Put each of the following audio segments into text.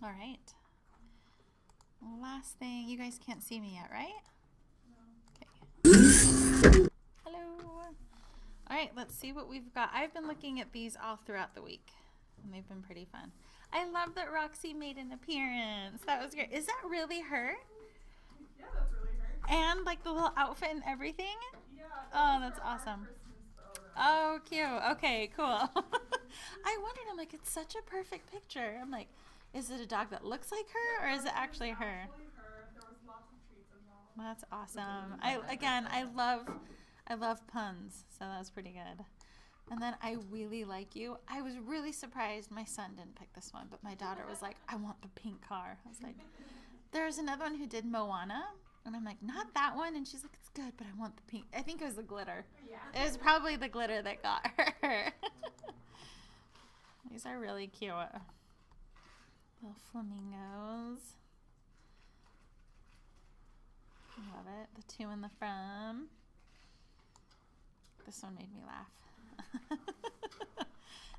All right. Last thing, you guys can't see me yet, right? No. Okay. Hello. All right, let's see what we've got. I've been looking at these all throughout the week, and they've been pretty fun. I love that Roxy made an appearance. That was great. Is that really her? Yeah, that's really her. And like the little outfit and everything? Yeah. Oh, that's awesome. Oh, cute. Okay, cool. I wondered, I'm like, it's such a perfect picture. I'm like, is it a dog that looks like her, or is it actually her? There was lots of treats involved. That's awesome. I love puns, so that was pretty good. And then I really like you. I was really surprised my son didn't pick this one, but my daughter was like, I want the pink car. I was like, there's another one who did Moana, and I'm like, not that one. And she's like, it's good, but I want the pink. I think it was the glitter. Yeah. It was probably the glitter that got her. These are really cute. Little flamingos. Love it. The two in the front. This one made me laugh.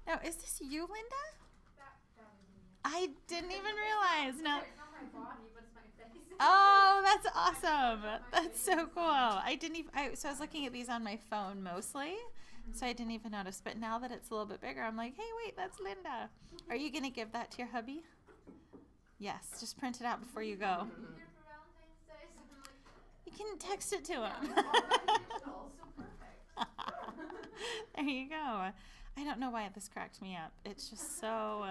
Now, is this you, Linda? That is me. I didn't even realize. No. It's not my body, but it's my face. Oh, that's awesome. That's so cool. I didn't even, so I was looking at these on my phone mostly, so I didn't even notice. But now that it's a little bit bigger, I'm like, hey, wait, that's Linda. Are you going to give that to your hubby? Yes, just print it out before you go. You can text it to him. There you go. I don't know why this cracked me up. It's just so...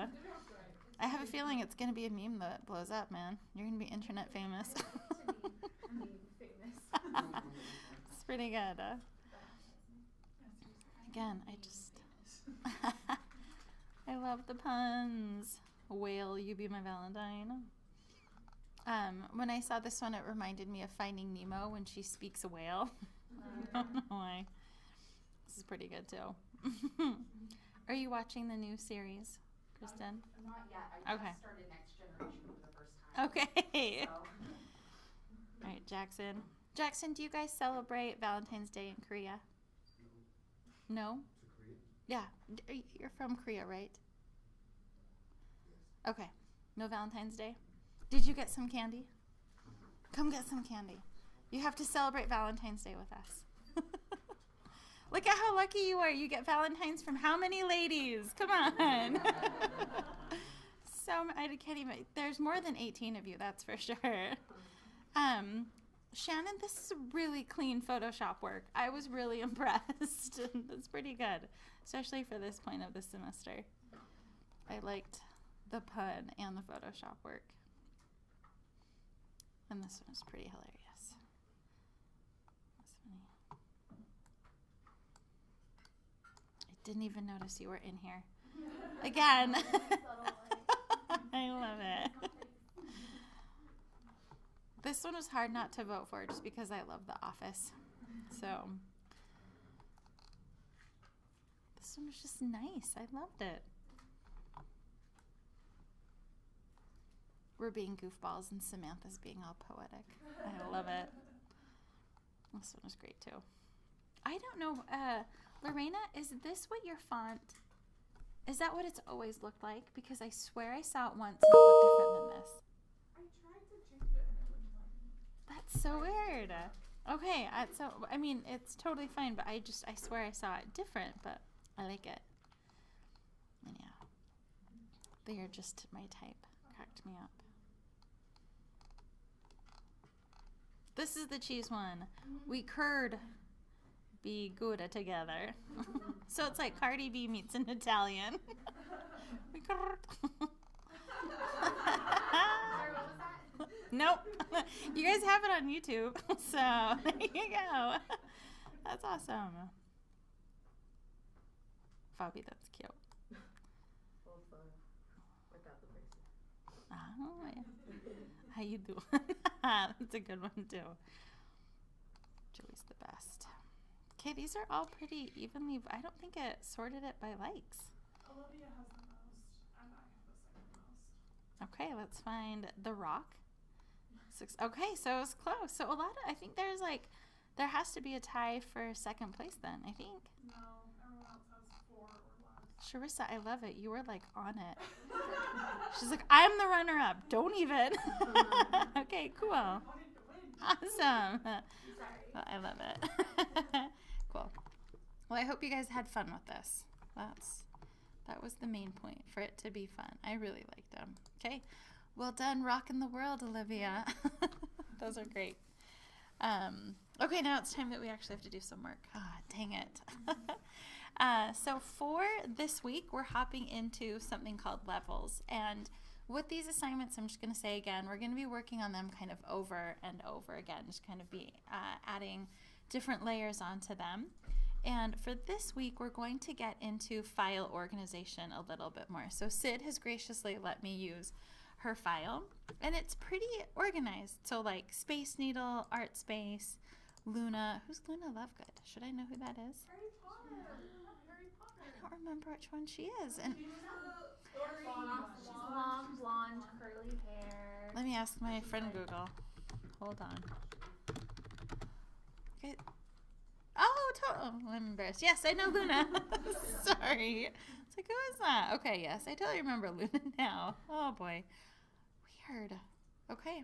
I have a feeling it's going to be a meme that blows up, man. You're going to be internet famous. It's pretty good. Again, I love the puns. Whale, you be my Valentine. When I saw this one, it reminded me of Finding Nemo when she speaks a whale. I don't know why. This is pretty good too. Are you watching the new series, Kristen? Not yet. I Okay. just started Next Generation for the first time. Okay. So. All right, Jackson. Jackson, do you guys celebrate Valentine's Day in Korea? No? Yeah. You're from Korea, right? Okay. No Valentine's Day? Did you get some candy? Come get some candy. You have to celebrate Valentine's Day with us. Look at how lucky you are. You get Valentine's from how many ladies? Come on. I can't even. There's more than 18 of you, that's for sure. Shannon, this is really clean Photoshop work. I was really impressed. That's pretty good, especially for this point of the semester. I liked the pun and the Photoshop work. And this one is pretty hilarious. That's funny. I didn't even notice you were in here. Again. I love it. This one was hard not to vote for just because I love The Office. So this one was just nice. I loved it. We're being goofballs and Samantha's being all poetic. I love it. This one was great too. I don't know, Lorena, is this what your font, is that what it's always looked like? Because I swear I saw it once and it looked different than this. I tried to change it and it wouldn't let me. That's so weird. Okay, I mean, it's totally fine, but I swear I saw it different, but I like it. And yeah, they are just my type. Cracked me up. This is the cheese one. We could be good together. So it's like Cardi B meets an Italian. We could. Sorry, what was that? Nope. You guys have it on YouTube. So there you go. That's awesome. Fabi, that's cute. Oh, yeah. How you doing? That's a good one too. Joey's the best. Okay, these are all pretty evenly. I don't think it sorted it by likes. Olivia has the most, and I have the second most. Okay, let's find The Rock. Okay, so it was close. So I think there has to be a tie for second place then, I think. No, everyone else has 4 or less. Sharissa, I love it. You were like on it. She's like, I'm the runner-up. Don't even. Okay, cool. Wanted to win. Awesome. Sorry. Well, I love it. Cool. Well, I hope you guys had fun with this. That was the main point, for it to be fun. I really liked them. Okay. Well done rocking the world, Olivia. Those are great. Okay, now it's time that we actually have to do some work. Ah, dang it. So for this week, we're hopping into something called levels. And with these assignments, I'm just going to say again, we're going to be working on them kind of over and over again, just kind of be adding different layers onto them. And for this week, we're going to get into file organization a little bit more. So Sid has graciously let me use her file, and it's pretty organized. So like Space Needle, Art Space, Luna. Who's Luna Lovegood? Should I know who that is? Harry Potter. Harry Potter. I don't remember which one she is. And She's the story one. She's long, blonde, curly hair. let me ask my friend Google. Hold on. Okay. Oh, I'm embarrassed. Yes, I know Luna. Sorry. It's like, who is that? Okay, yes, I totally remember Luna now. Oh boy. Weird. Okay.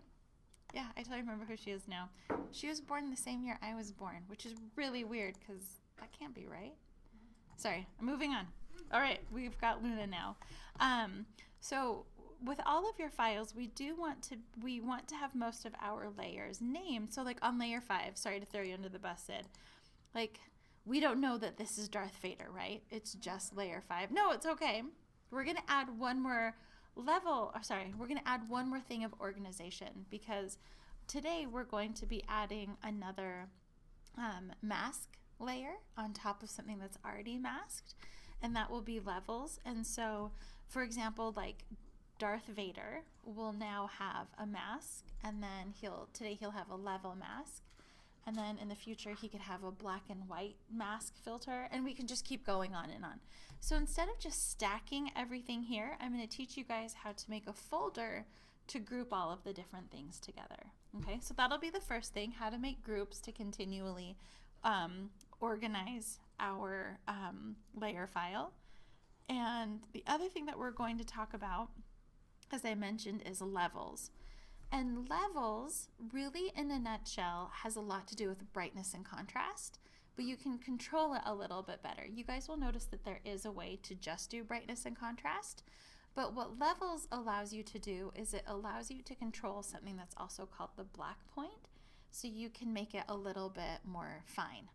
Yeah, I totally remember who she is now. She was born the same year I was born, which is really weird because that can't be right. Sorry, I'm moving on. All right, we've got Luna now. So with all of your files, we want to have most of our layers named. So like on layer 5, sorry to throw you under the bus, Sid. Like, we don't know that this is Darth Vader, right? It's just layer 5. No, it's okay. We're going to add one more level, we're going to add one more thing of organization, because today we're going to be adding another mask layer on top of something that's already masked, and that will be levels. And so, for example, like Darth Vader will now have a mask, and then today he'll have a level mask. And then in the future, he could have a black and white mask filter, and we can just keep going on and on. So instead of just stacking everything here, I'm going to teach you guys how to make a folder to group all of the different things together. Okay, so that'll be the first thing, how to make groups to continually organize our layer file. And the other thing that we're going to talk about, as I mentioned, is levels. And levels, really in a nutshell, has a lot to do with brightness and contrast, but you can control it a little bit better. You guys will notice that there is a way to just do brightness and contrast, but what levels allows you to do is it allows you to control something that's also called the black point, so you can make it a little bit more fine.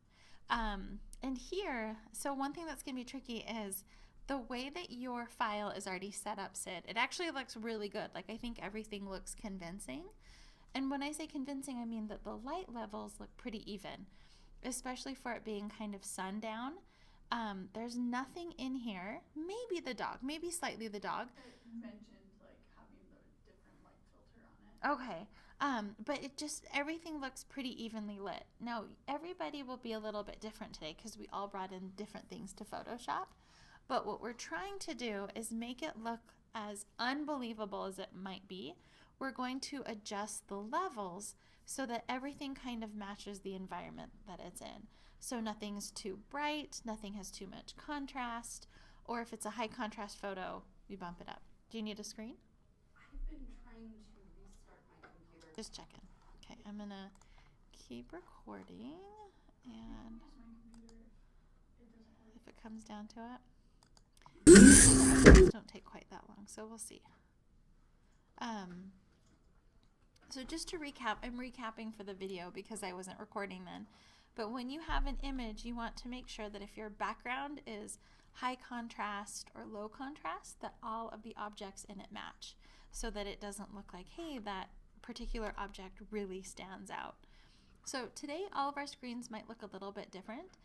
And here, so one thing that's going to be tricky is the way that your file is already set up, Sid, it actually looks really good. Like, I think everything looks convincing. And when I say convincing, I mean that the light levels look pretty even, especially for it being kind of sundown. There's nothing in here. Maybe the dog, maybe slightly the dog. It mentioned like having the different light filter on it. Okay. But it just, everything looks pretty evenly lit. Now, everybody will be a little bit different today because we all brought in different things to Photoshop. But what we're trying to do is make it look as unbelievable as it might be. We're going to adjust the levels so that everything kind of matches the environment that it's in. So nothing's too bright, nothing has too much contrast, or if it's a high contrast photo, we bump it up. Do you need a screen? I've been trying to restart my computer. Just checking. Okay, I'm gonna keep recording, and if it comes down to it. Don't take quite that long, so we'll see. So just to recap, I'm recapping for the video because I wasn't recording then. But when you have an image, you want to make sure that if your background is high contrast or low contrast, that all of the objects in it match, so that it doesn't look like, hey, that particular object really stands out. So today, all of our screens might look a little bit different.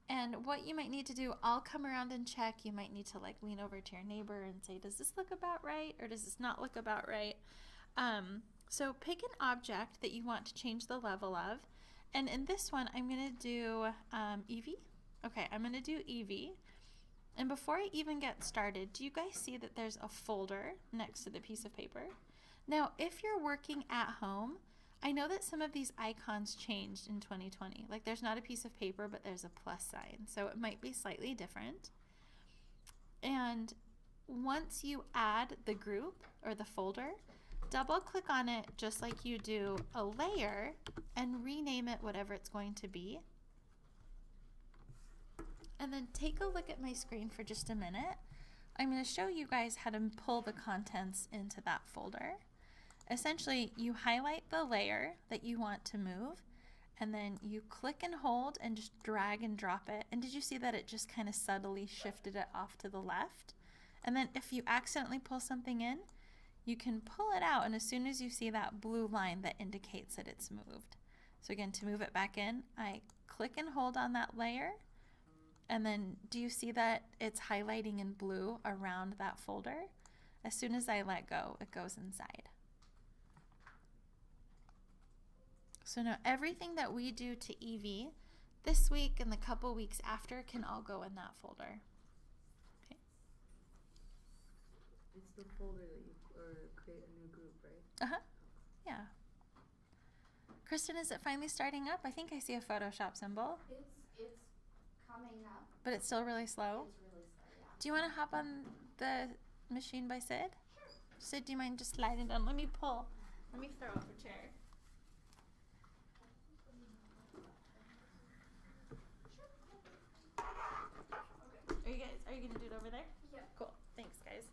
And what you might need to do, I'll come around and check. You might need to like lean over to your neighbor and say, does this look about right? Or does this not look about right? So pick an object that you want to change the level of. And in this one, I'm going to do Eevee. Okay, I'm going to do Eevee. And before I even get started, do you guys see that there's a folder next to the piece of paper? Now, if you're working at home, I know that some of these icons changed in 2020. Like, there's not a piece of paper, but there's a plus sign. So it might be slightly different. And once you add the group or the folder, double click on it just like you do a layer and rename it whatever it's going to be. And then take a look at my screen for just a minute. I'm going to show you guys how to pull the contents into that folder. Essentially, you highlight the layer that you want to move, and then you click and hold and just drag and drop it. And did you see that it just kind of subtly shifted it off to the left? And then if you accidentally pull something in, you can pull it out, and as soon as you see that blue line, that indicates that it's moved. So again, to move it back in, I click and hold on that layer, and then do you see that it's highlighting in blue around that folder? As soon as I let go, it goes inside. So now everything that we do to EV this week and the couple weeks after can all go in that folder. Okay. It's the folder that you create a new group, right? Uh-huh. Yeah. Kristen, is it finally starting up? I think I see a Photoshop symbol. It's coming up. But it's still really slow? It's really slow, yeah. Do you want to hop on the machine by Sid? Sure. Sid, do you mind just sliding down? Let me pull. Let me throw up a chair. Are you going to do it over there? Yeah. Cool. Thanks, guys.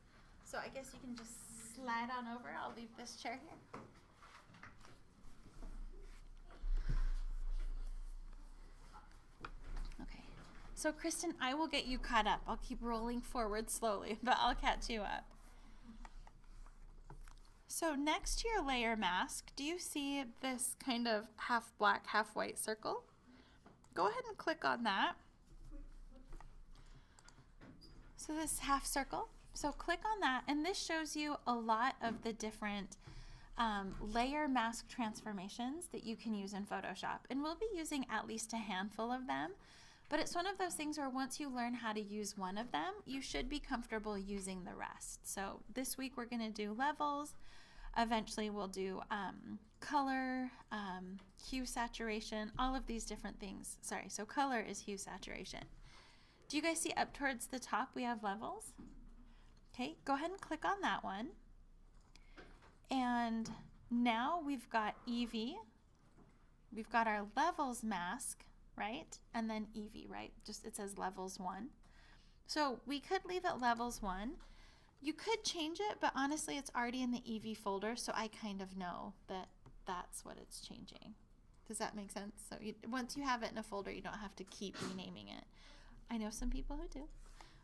So I guess you can just slide on over. I'll leave this chair here. Okay. So Kristen, I will get you caught up. I'll keep rolling forward slowly, but I'll catch you up. So next to your layer mask, do you see this kind of half black, half white circle? Go ahead and click on that. So this half circle, so click on that, and this shows you a lot of the different layer mask transformations that you can use in Photoshop. And we'll be using at least a handful of them, but it's one of those things where once you learn how to use one of them, you should be comfortable using the rest. So this week we're going to do levels. Eventually we'll do color, hue saturation, all of these different things. Sorry, so color is hue saturation. Do you guys see up towards the top we have levels? Okay, go ahead and click on that one. And now we've got EV. We've got our levels mask, right? And then EV, right? Just it says levels 1. So we could leave it levels 1. You could change it, but honestly it's already in the EV folder, so I kind of know that that's what it's changing. Does that make sense? So once you have it in a folder, you don't have to keep renaming it. I know some people who do,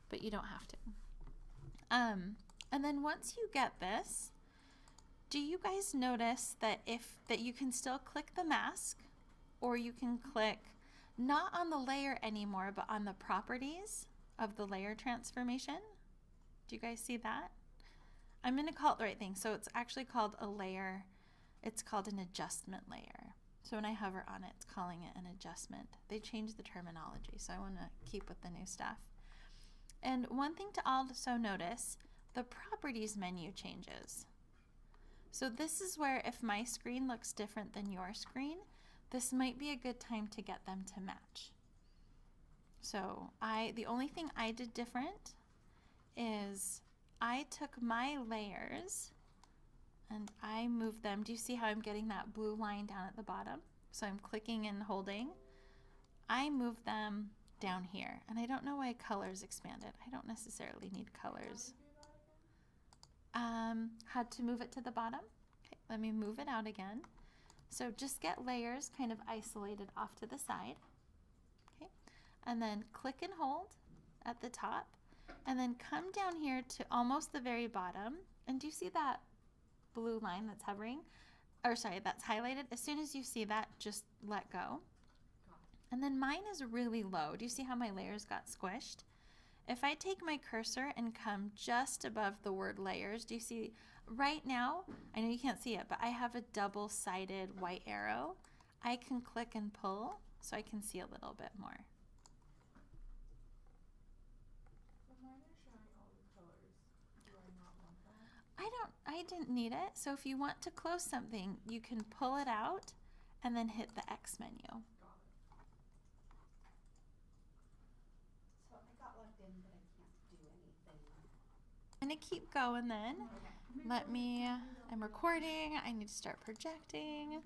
but you don't have to. And then once you get this, do you guys notice that that you can still click the mask, or you can click not on the layer anymore, but on the properties of the layer transformation? Do you guys see that? I'm going to call it the right thing. So it's actually called a layer. It's called an adjustment layer. So when I hover on it, it's calling it an adjustment. They changed the terminology, so I want to keep with the new stuff. And one thing to also notice, the properties menu changes. So this is where if my screen looks different than your screen, this might be a good time to get them to match. So the only thing I did different is I took my layers and I moved them. Do you see how I'm getting that blue line down at the bottom? So I'm clicking and holding. I moved them down here, and I don't know why colors expanded. I don't necessarily need colors. Had to move it to the bottom. Okay, let me move it out again. So just get layers kind of isolated off to the side. Okay, and then click and hold at the top, and then come down here to almost the very bottom. And do you see that blue line that's hovering? Or sorry, that's highlighted. As soon as you see that, just let go. And then mine is really low. Do you see how my layers got squished? If I take my cursor and come just above the word layers, do you see right now, I know you can't see it, but I have a double-sided white arrow. I can click and pull so I can see a little bit more. But mine is showing all the colors. Do I not want that? I didn't need it. So if you want to close something, you can pull it out and then hit the X menu. Got it. So I got locked in, but I can't do anything. I'm gonna keep going then. I'm recording. I need to start projecting.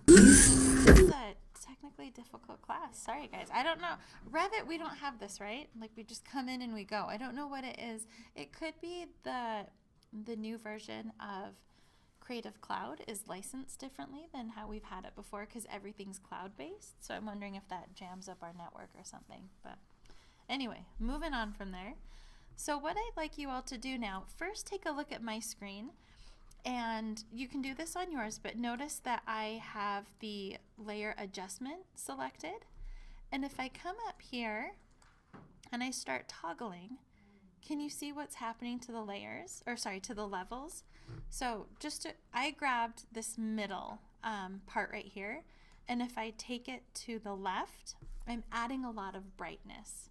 This is a technically difficult class. Sorry guys. I don't know. Revit, we don't have this, right? Like we just come in and we go. I don't know what it is. It could be the new version of Creative Cloud is licensed differently than how we've had it before because everything's cloud-based. So I'm wondering if that jams up our network or something. But anyway, moving on from there. So what I'd like you all to do now, first take a look at my screen, and you can do this on yours, but notice that I have the layer adjustment selected. And if I come up here and I start toggling, can you see what's happening to the layers, or sorry, to the levels? So I grabbed this middle part right here, and if I take it to the left, I'm adding a lot of brightness.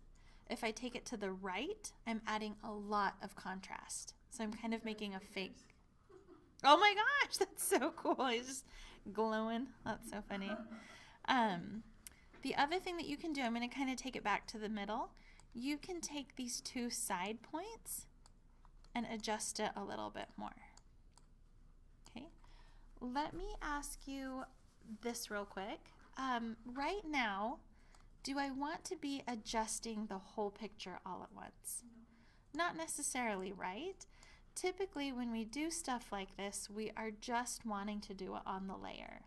If I take it to the right, I'm adding a lot of contrast. So I'm kind of making a fake. Oh my gosh, that's so cool. He's just glowing. That's so funny. The other thing that you can do, I'm going to kind of take it back to the middle. You can take these two side points and adjust it a little bit more. Okay, let me ask you this real quick. Right now, do I want to be adjusting the whole picture all at once? No. Not necessarily, right? Typically, when we do stuff like this, we are just wanting to do it on the layer.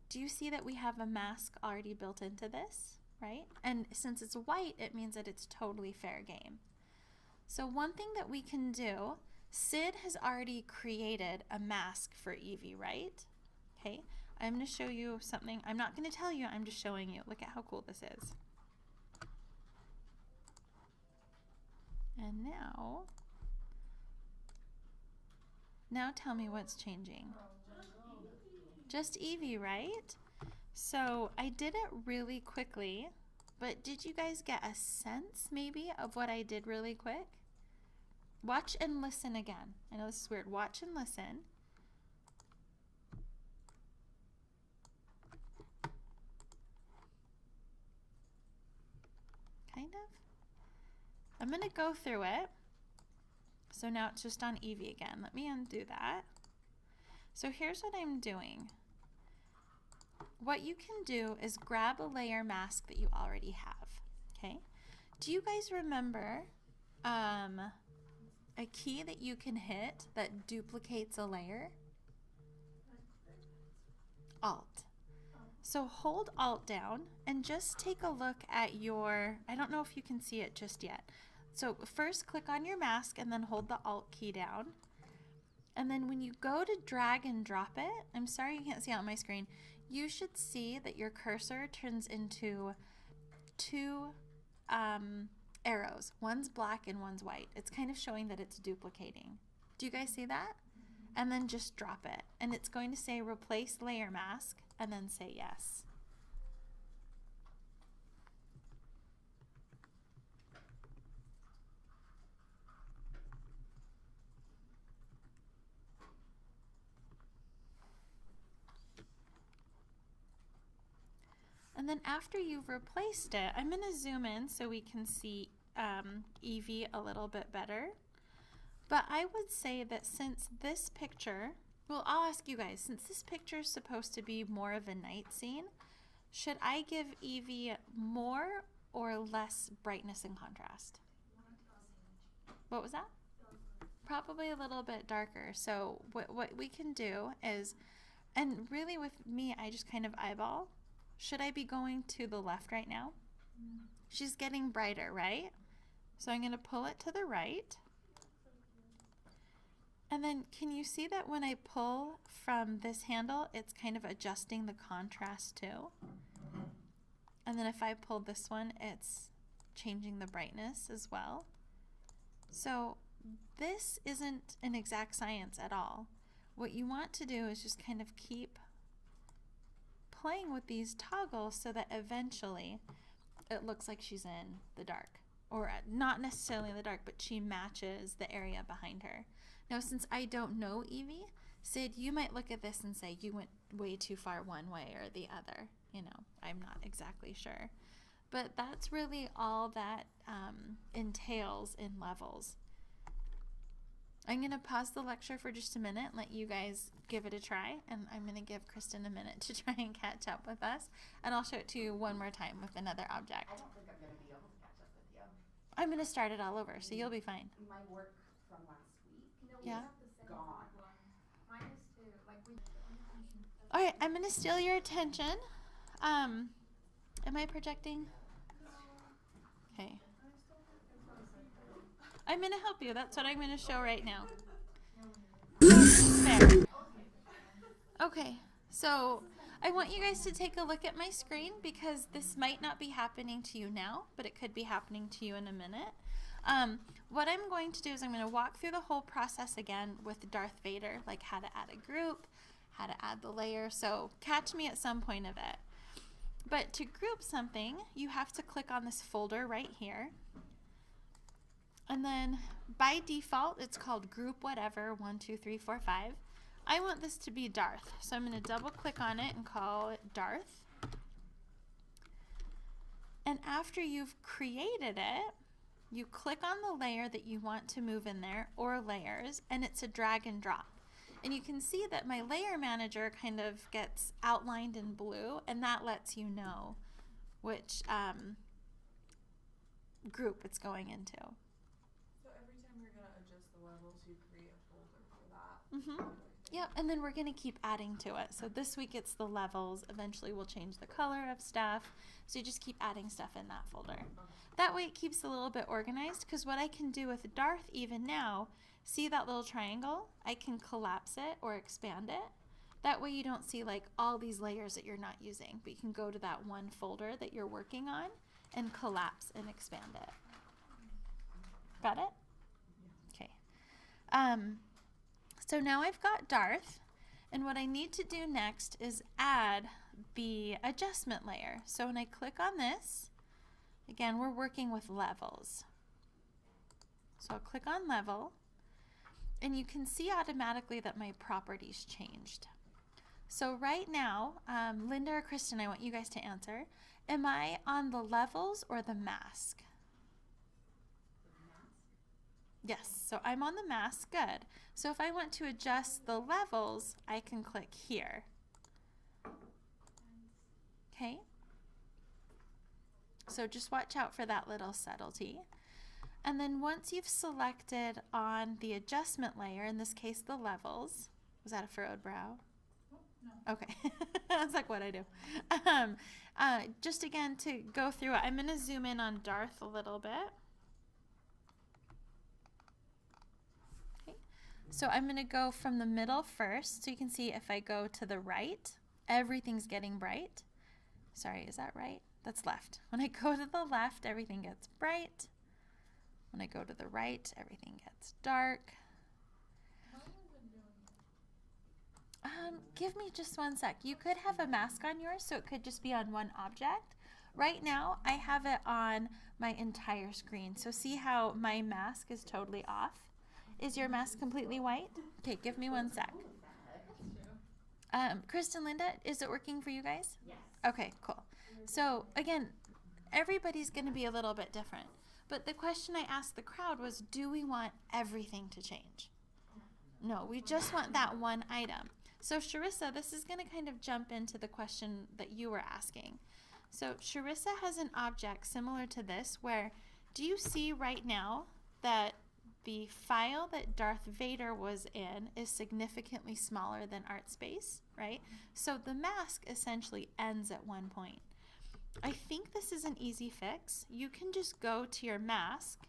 Do you see that we have a mask already built into this, right? And since it's white, it means that it's totally fair game. So one thing that we can do, Sid has already created a mask for Evie, right? Okay. I'm going to show you something. I'm not going to tell you, I'm just showing you. Look at how cool this is. And now tell me what's changing. Just Evie, right? So I did it really quickly, but did you guys get a sense maybe of what I did really quick? Watch and listen again. I know this is weird. Watch and listen. Kind of. I'm going to go through it. So now it's just on Evie again. Let me undo that. So here's what I'm doing. What you can do is grab a layer mask that you already have. Okay. Do you guys remember a key that you can hit that duplicates a layer? Alt. So hold Alt down and just take a look at your, I don't know if you can see it just yet. So first click on your mask and then hold the Alt key down. And then when you go to drag and drop it, I'm sorry you can't see it on my screen, you should see that your cursor turns into two arrows. One's black and one's white. It's kind of showing that it's duplicating. Do you guys see that? And then just drop it. And it's going to say replace layer mask and then say yes. And then after you've replaced it, I'm going to zoom in so we can see Evie a little bit better. But I would say that since this picture, well, I'll ask you guys, since this picture is supposed to be more of a night scene, should I give Evie more or less brightness and contrast? What was that? Probably a little bit darker. So what we can do is, and really with me, I just kind of eyeball. Should I be going to the left right now? She's getting brighter, right? So I'm going to pull it to the right. And then can you see that when I pull from this handle, it's kind of adjusting the contrast too? And then if I pull this one, it's changing the brightness as well. So this isn't an exact science at all. What you want to do is just kind of keep playing with these toggles so that eventually it looks like she's in the dark. Or not necessarily in the dark, but she matches the area behind her. Now, since I don't know Evie, Sid, you might look at this and say you went way too far one way or the other. You know, I'm not exactly sure. But that's really all that entails in levels. I'm going to pause the lecture for just a minute and let you guys give it a try. And I'm going to give Kristen a minute to try and catch up with us. And I'll show it to you one more time with another object. I don't think I'm going to be able to catch up with you. I'm going to start it all over, so you'll be fine. My work from last week No, Yeah. we have the same gone. one. Mine is too. Like we. All right, I'm going to steal your attention. Am I projecting? Okay. I'm going to help you. That's what I'm going to show right now. There. Okay, so I want you guys to take a look at my screen because this might not be happening to you now, but it could be happening to you in a minute. What I'm going to do is I'm going to walk through the whole process again with Darth Vader, like how to add a group, how to add the layer, so catch me at some point of it. But to group something, you have to click on this folder right here. And then by default, it's called group whatever, 1, 2, 3, 4, 5. I want this to be Darth, so I'm going to double click on it and call it Darth. And after you've created it, you click on the layer that you want to move in there, or layers, and it's a drag and drop. And you can see that my layer manager kind of gets outlined in blue, and that lets you know which group it's going into. So every time you're gonna adjust the levels, you create a folder for that. Yep, and then we're going to keep adding to it. So this week it's the levels. Eventually we'll change the color of stuff. So you just keep adding stuff in that folder. That way it keeps a little bit organized, because what I can do with Darth even now, see that little triangle? I can collapse it or expand it. That way you don't see like all these layers that you're not using, but you can go to that one folder that you're working on and collapse and expand it. Got it? Okay. So now I've got Darth, and what I need to do next is add the adjustment layer. So when I click on this, again, we're working with levels. So I'll click on level, and you can see automatically that my properties changed. So right now, Linda or Kristen, I want you guys to answer. Am I on the levels or the mask? Yes, so I'm on the mask, good. So if I want to adjust the levels, I can click here. Okay. So just watch out for that little subtlety. And then once you've selected on the adjustment layer, in this case the levels, was that a furrowed brow? No. Okay, I was like, what'd I do? Just again to go through it, I'm going to zoom in on Darth a little bit. So I'm going to go from the middle first. So you can see if I go to the right, everything's getting bright. Sorry, is that right? That's left. When I go to the left, everything gets bright. When I go to the right, everything gets dark. Give me just one sec. You could have a mask on yours, so it could just be on one object. Right now, I have it on my entire screen. So see how my mask is totally off? Is your mask completely white? Okay, give me one sec. Kristen, Linda, is it working for you guys? Yes. Okay, cool. So again, everybody's going to be a little bit different. But the question I asked the crowd was, do we want everything to change? No, we just want that one item. So Sharissa, this is going to kind of jump into the question that you were asking. So Sharissa has an object similar to this where, do you see right now that the file that Darth Vader was in is significantly smaller than ArtSpace, right? So the mask essentially ends at one point. I think this is an easy fix. You can just go to your mask,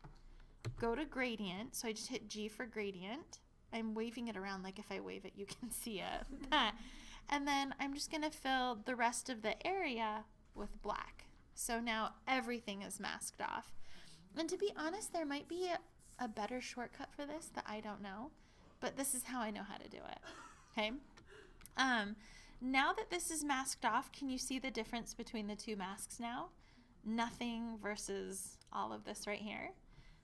go to gradient. So I just hit G for gradient. I'm waving it around like if I wave it, you can see it. And then I'm just going to fill the rest of the area with black. So now everything is masked off. And to be honest, there might be a better shortcut for this that I don't know, but this is how I know how to do it. Okay. Now that this is masked off, can you see the difference between the two masks now? Nothing versus all of this right here.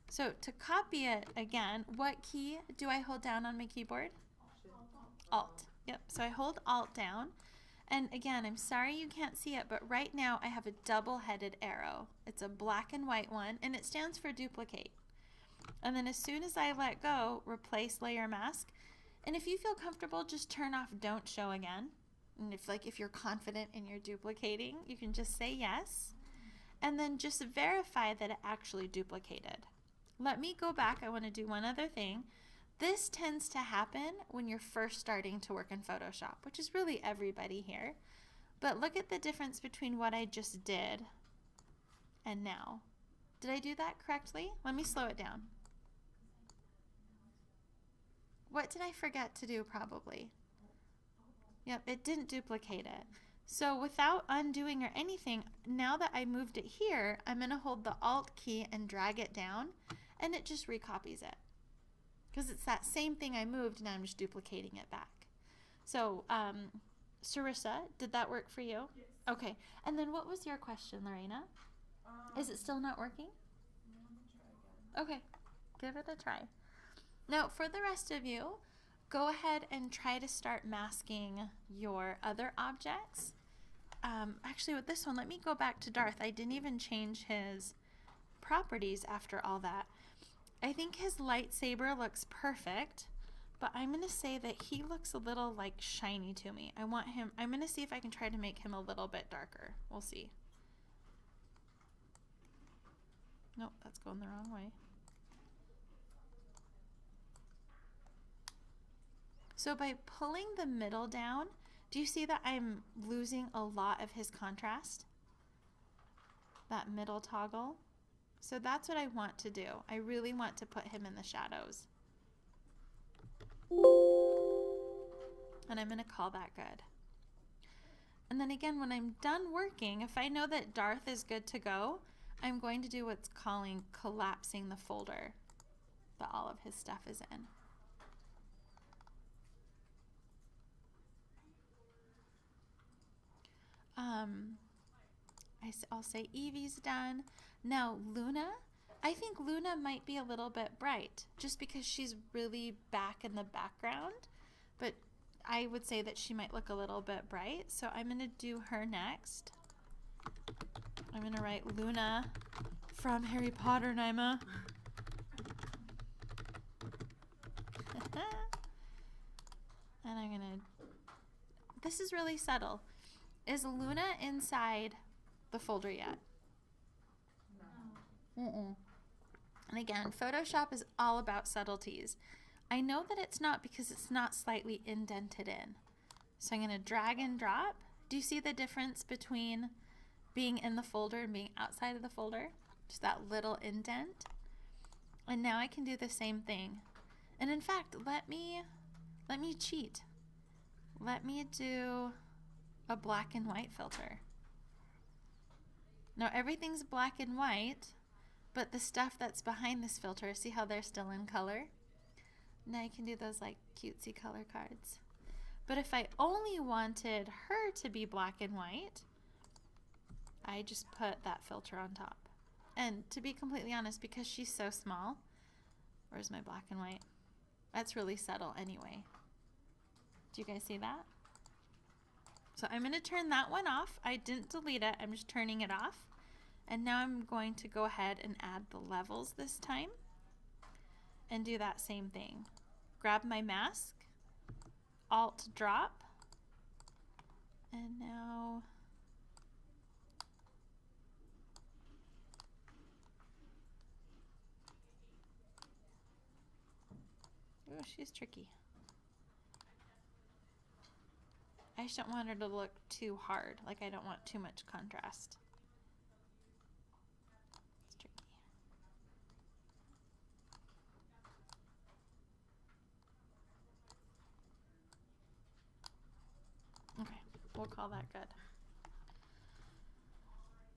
So to copy it again, what key do I hold down on my keyboard? Alt. Yep. So I hold Alt down, And again, I'm sorry you can't see it, but right now I have a double-headed arrow. It's a black and white one, and it stands for duplicate. And then as soon as I let go, replace layer mask. And if you feel comfortable, just turn off don't show again. And if you're confident in your duplicating, you can just say yes. And then just verify that it actually duplicated. Let me go back. I want to do one other thing. This tends to happen when you're first starting to work in Photoshop, which is really everybody here. But look at the difference between what I just did and now. Did I do that correctly? Let me slow it down. What did I forget to do probably? Yep, it didn't duplicate it. So without undoing or anything, now that I moved it here, I'm going to hold the Alt key and drag it down, and it just recopies it. Because it's that same thing I moved, and I'm just duplicating it back. So, Sarissa, did that work for you? Yes. Okay. And then what was your question, Lorena? Is it still not working? Let me try again. Okay. Give it a try. Now, for the rest of you, go ahead and try to start masking your other objects. Actually, with this one, let me go back to Darth. I didn't even change his properties after all that. I think his lightsaber looks perfect, but I'm going to say that he looks a little like shiny to me. I'm going to see if I can try to make him a little bit darker. We'll see. Nope, that's going the wrong way. So by pulling the middle down, do you see that I'm losing a lot of his contrast? That middle toggle? So that's what I want to do. I really want to put him in the shadows. And I'm going to call that good. And then again, when I'm done working, if I know that Darth is good to go, I'm going to do what's calling collapsing the folder that all of his stuff is in. I'll say Evie's done. Now Luna, I think Luna might be a little bit bright just because she's really back in the background, but I would say that she might look a little bit bright. So I'm going to do her next. I'm going to write Luna from Harry Potter, Naima. And I'm going to, this is really subtle. Is Luna inside the folder yet? No. And again, Photoshop is all about subtleties. I know that it's not because it's not slightly indented in. So I'm going to drag and drop. Do you see the difference between being in the folder and being outside of the folder? Just that little indent. And now I can do the same thing. And in fact, let me cheat. Let me do a black and white filter. Now everything's black and white, but the stuff that's behind this filter, see how they're still in color? Now I can do those like cutesy color cards. But if I only wanted her to be black and white, I just put that filter on top. And to be completely honest, because she's so small, where's my black and white? That's really subtle anyway. Do you guys see that? So I'm going to turn that one off. I didn't delete it. I'm just turning it off. And now I'm going to go ahead and add the levels this time and do that same thing. Grab my mask, Alt drop, and now oh, she's tricky. I just don't want her to look too hard. Like I don't want too much contrast. It's tricky. Okay, we'll call that good.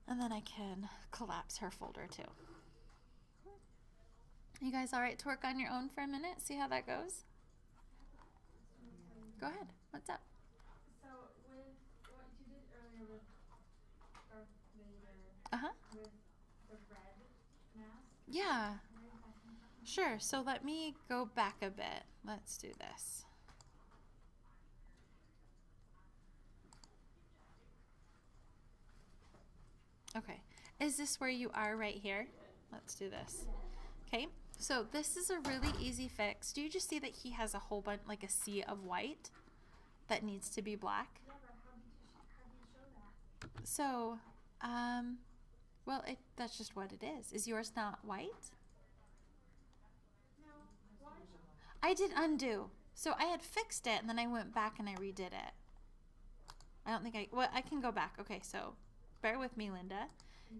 And then I can collapse her folder too. You guys all right to work on your own for a minute? See how that goes? Go ahead. What's up? So with what you did earlier with Darth Vader, Uh-huh. with the red mask, Yeah. right? Sure. So let me go back a bit. Let's do this. Okay. Is this where you are right here? Let's do this. Okay. So this is a really easy fix. Do you just see that he has a whole bunch, like a sea of white that needs to be black? Yeah, but how do you show that? So, well, that's just what it is. Is yours not white? No. Why? I did undo. So I had fixed it and then I went back and I redid it. I don't think I can go back. Okay, so bear with me, Linda.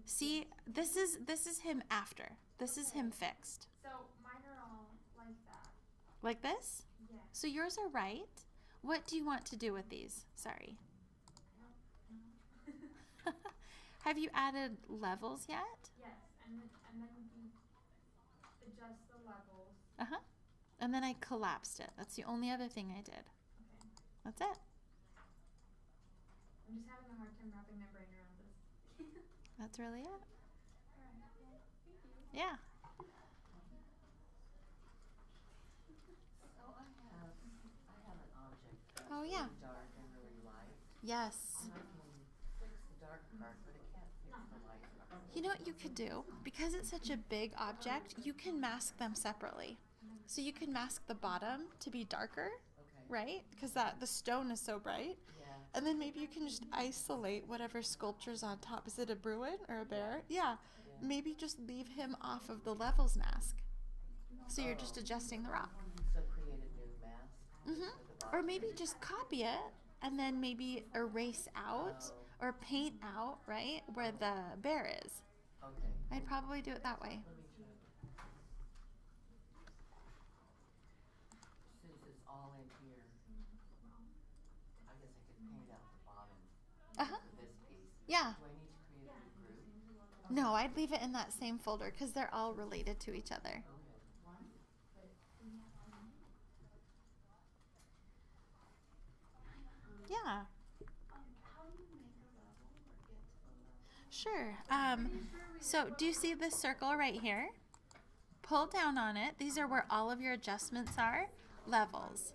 See, this is him after. This is him fixed. So mine are all like that. Like this? Yeah. So yours are right. What do you want to do with these? Sorry. No. Have you added levels yet? Yes, and then you adjust the levels. Uh-huh. And then I collapsed it. That's the only other thing I did. Okay. That's it. I'm just having a hard time wrapping my brain around this. That's really it. Alright, well, thank you. Yeah. So I have an object that's Oh, yeah. really dark and really light. Yes. And I can fix the dark part, but I can't fix the light part. You know what you could do? Because it's such a big object, you can mask them separately. So you can mask the bottom to be darker, Okay. right? Because the stone is so bright. Yeah. And then maybe you can just isolate whatever sculpture's on top. Is it a Bruin or a bear? Yeah. Maybe just leave him off of the levels mask. So you're just adjusting the rock. So create a new mask. Mm-hmm. with the Or bottom. maybe just copy it and then maybe erase out or paint out, right, where the bear is. Okay. I'd probably do it that way. Let me try. Since it's all in here, I guess I could paint out the bottom Uh-huh. for this piece. Yeah. Do I need to create a new group? No, I'd leave it in that same folder because they're all related to each other. Okay. Yeah. How do you make a level or get to the level? Sure. So do you see this circle right here? Pull down on it. These are where all of your adjustments are. Levels.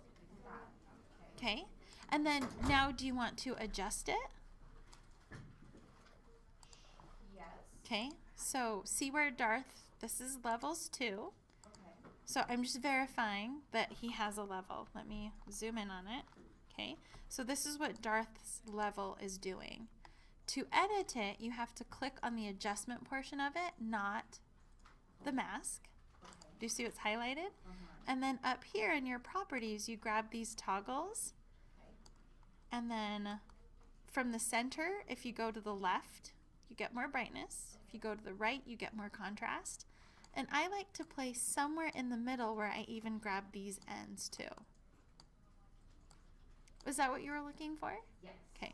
Okay. And then now do you want to adjust it? Yes. Okay. So see where Darth, this is levels 2. Okay. So I'm just verifying that he has a level. Let me zoom in on it. Okay. So this is what Darth's level is doing. To edit it, you have to click on the adjustment portion of it, not the mask. Do you see what's highlighted? And then up here in your properties, you grab these toggles. And then from the center, if you go to the left, you get more brightness. If you go to the right, you get more contrast. And I like to place somewhere in the middle where I even grab these ends too. Was that what you were looking for? Yes. Okay.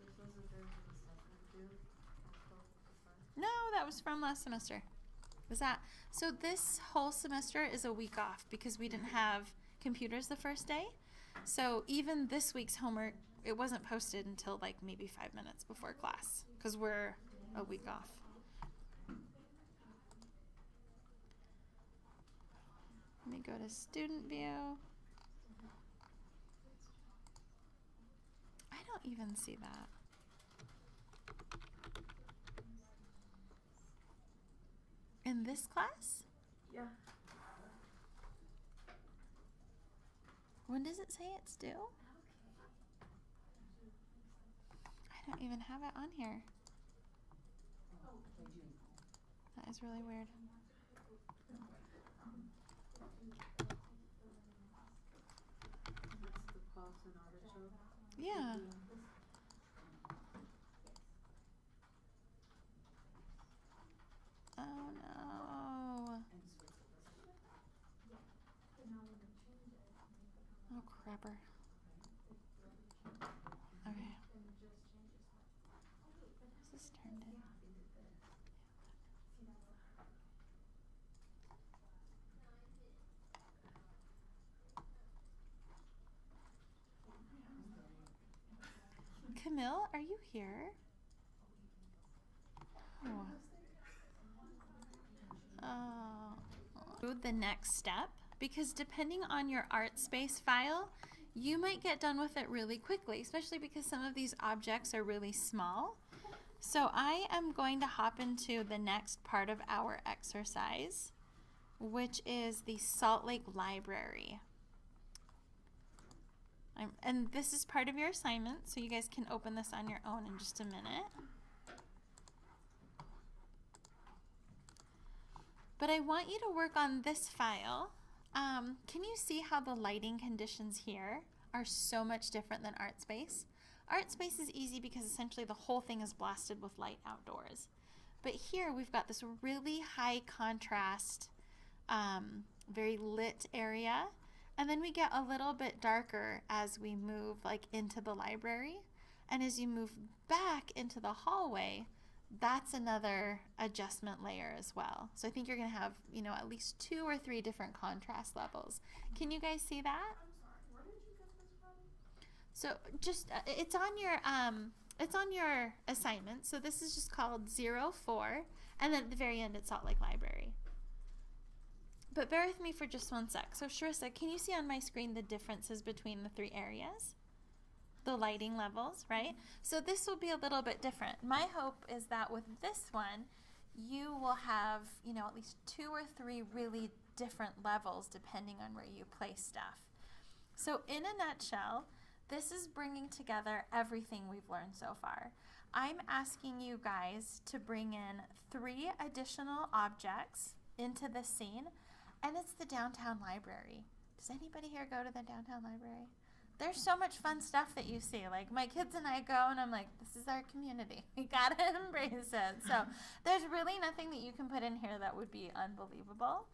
This was a version assessment due after the first. No, that was from last semester. Was that? So this whole semester is a week off because we didn't have computers the first day. So even this week's homework, it wasn't posted until like maybe 5 minutes before class because we're a week off. Let me go to student view. I don't even see that. In this class? Yeah. When does it say it's due? I don't even have it on here. That is really weird. That's the pulse and artichoke. Yeah. Oh no. Oh crapper. Okay. This is turned in. Camille, are you here? Oh. Do the next step because depending on your art space file, you might get done with it really quickly, especially because some of these objects are really small. So I am going to hop into the next part of our exercise, which is the Salt Lake Library. And this is part of your assignment, so you guys can open this on your own in just a minute. But I want you to work on this file. Can you see how the lighting conditions here are so much different than Art Space? Art Space is easy because essentially the whole thing is blasted with light outdoors. But here we've got this really high contrast, very lit area. And then we get a little bit darker as we move like into the library. And as you move back into the hallway, that's another adjustment layer as well. So I think you're going to have, you know, at least 2 or 3 different contrast levels. Can you guys see that? I'm sorry, where did you get this from? So just, it's on your assignment. So this is just called 04, and then at the very end it's Salt Lake Library. But bear with me for just one sec. So Sharissa, can you see on my screen the differences between the 3 areas? The lighting levels, right? So this will be a little bit different. My hope is that with this one, you will have, you know, at least 2 or 3 really different levels depending on where you place stuff. So in a nutshell, this is bringing together everything we've learned so far. I'm asking you guys to bring in 3 additional objects into this scene, and it's the downtown library. Does anybody here go to the downtown library? There's so much fun stuff that you see. Like my kids and I go and I'm like, this is our community. We gotta embrace it. So there's really nothing that you can put in here that would be unbelievable.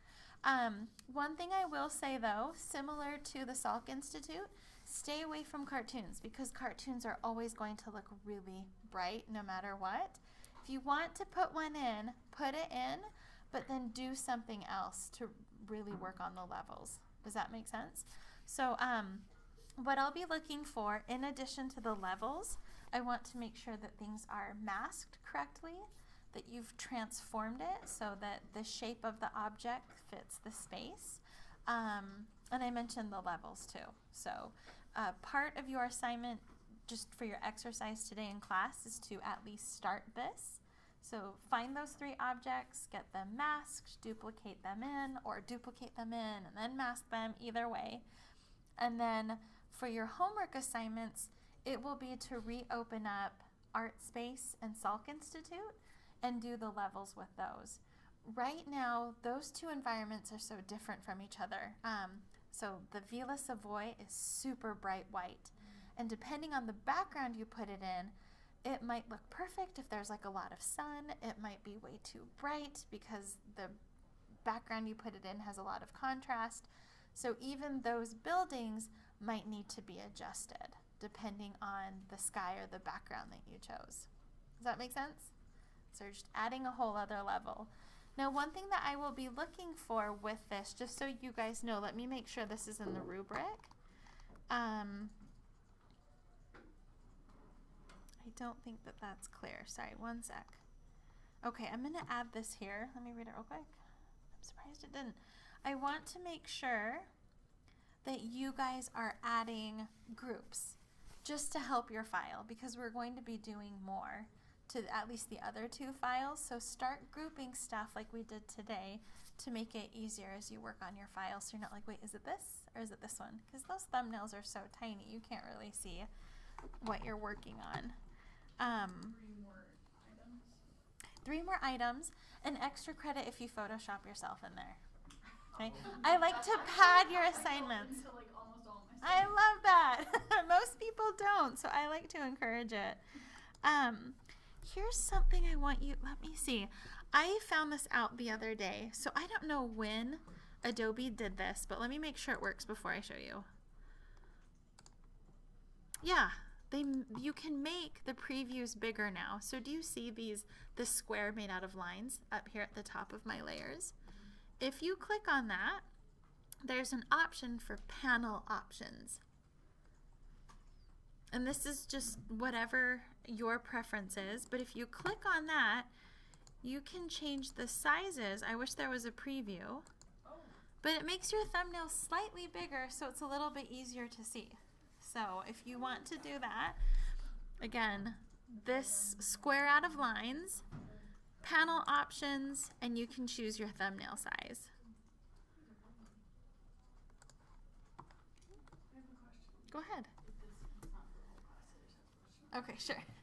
One thing I will say though, similar to the Salk Institute, stay away from cartoons because cartoons are always going to look really bright no matter what. If you want to put one in, put it in, but then do something else to really work on the levels. Does that make sense? So what I'll be looking for, in addition to the levels, I want to make sure that things are masked correctly, that you've transformed it so that the shape of the object fits the space. And I mentioned the levels too. So part of your assignment just for your exercise today in class is to at least start this. So find those 3 objects, get them masked, duplicate them in, or duplicate them in and then mask them, either way. And then for your homework assignments, it will be to reopen up Art Space and Salk Institute and do the levels with those. Right now, those 2 environments are so different from each other. So the Villa Savoy is super bright white. And depending on the background you put it in, it might look perfect if there's like a lot of sun. It might be way too bright because the background you put it in has a lot of contrast. So even those buildings might need to be adjusted depending on the sky or the background that you chose. Does that make sense? So you're just adding a whole other level. Now, one thing that I will be looking for with this, just so you guys know, let me make sure this is in the rubric. I don't think that that's clear. Sorry, one sec. Okay, I'm going to add this here. Let me read it real quick. I'm surprised it didn't. I want to make sure that you guys are adding groups just to help your file because we're going to be doing more to at least the other 2 files. So start grouping stuff like we did today to make it easier as you work on your file. So you're not like, wait, is it this or is it this one? Because those thumbnails are so tiny, you can't really see what you're working on. 3 more items. 3 more items, and extra credit if you Photoshop yourself in there. Okay? I like to pad your assignments. Into, like, almost all my I love that. Most people don't, so I like to encourage it. Here's something I want you, let me see. I found this out the other day, so I don't know when Adobe did this, but let me make sure it works before I show you. Yeah, you can make the previews bigger now. So do you see this square made out of lines up here at the top of my layers? If you click on that, there's an option for panel options. And this is just whatever your preference is, but if you click on that, you can change the sizes. I wish there was a preview, but it makes your thumbnail slightly bigger so it's a little bit easier to see. So if you want to do that, again, this square out of lines, panel options, and you can choose your thumbnail size. I have a question. Go ahead. If this is not for the whole class, I just have a question. Okay, sure.